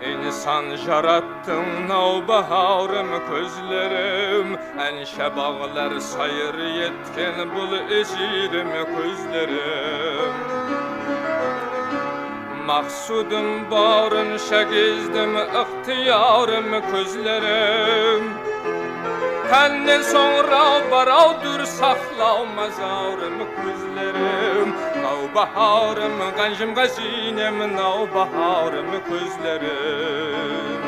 insan jarattın navbaharım közlerim, enşe bağlar sayır yetken bul ezirim közlerim. Maksudum barın şegizdim ihtiyarım közlerim. Tenden sonra baravdur saklamazarım közlerim. Navbaharım gancım gazinem navbaharım közlerim.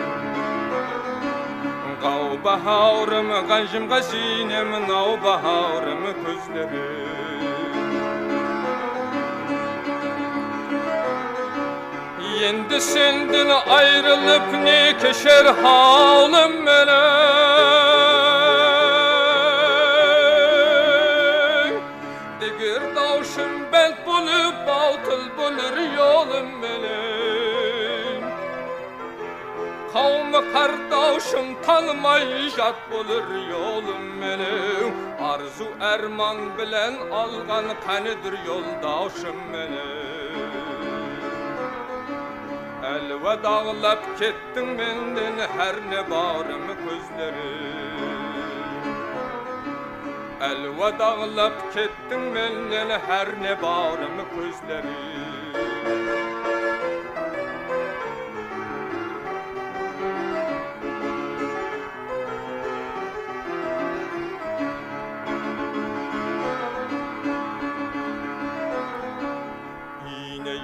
Navbaharım gancım gazinem navbaharım közlerim. Yendi senden ayrılıp ne keşer halim melek. Digir davşım bent bulup batıl bulur yolum melek. Kavmi kardeşim tanımay jat bulur yolum melek. Arzu erman bilen algan kanidir yoldaşım melek. Elvedağlap kettin menden her ne barım közlerim. Elvedağlap kettin menden her ne barım közlerim.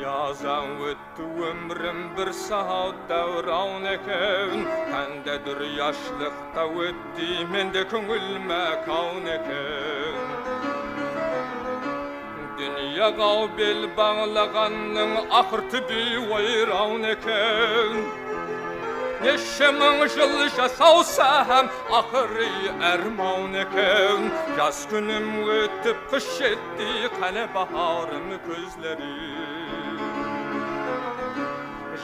Yazan öttü ömrüm bir saat davran eken. Kendedir yaşlıkta öttü mende köngülme kavun eken. Dünya bel bağlaganın ahırtı bir vayran eken. Neşemin jıl jasavsam ahırı erman eken. Yaz günüm ötüp kış etti kane baharım közlerim.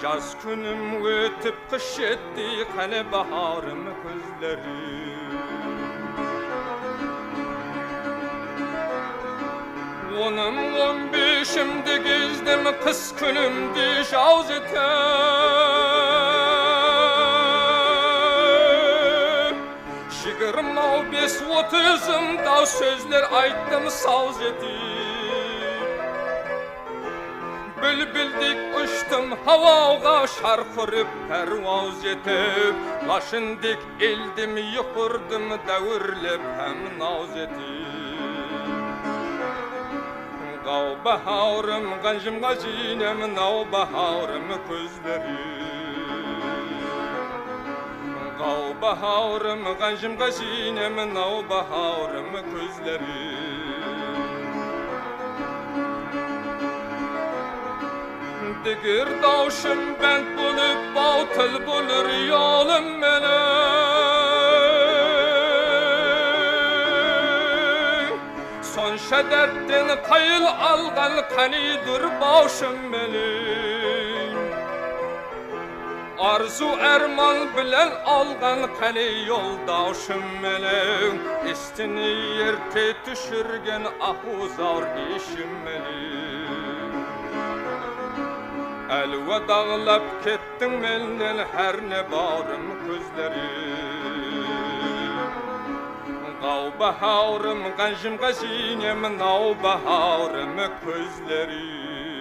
Yaz günüm ötüp kış etti kane baharım közlerim. Onum 15'imde gezdim kız günümde jaz etem. 25-30'ımda sözler ayttım saz etip. Bülbüldik uçtum havaga şarkırıp pervaz etip. Laşındik eldim yukurdım davırlep hem naz etip. Navbaharım gancım gazinem navbaharım közlerim. Navbaharım gancım gazinem navbaharım közlerim. Digir davşım bent bulup batıl bulur yolum melek. Son şedertten kayıl algan kanidir başım melek. Arzu erman bilen algan kani yoldavşım melek. İstini yerte düşürgen ahuzar işim melek. Elvedağlap kettin menden her ne barım közlerim. Navbaharım gancım gazinem navbaharım közlerim.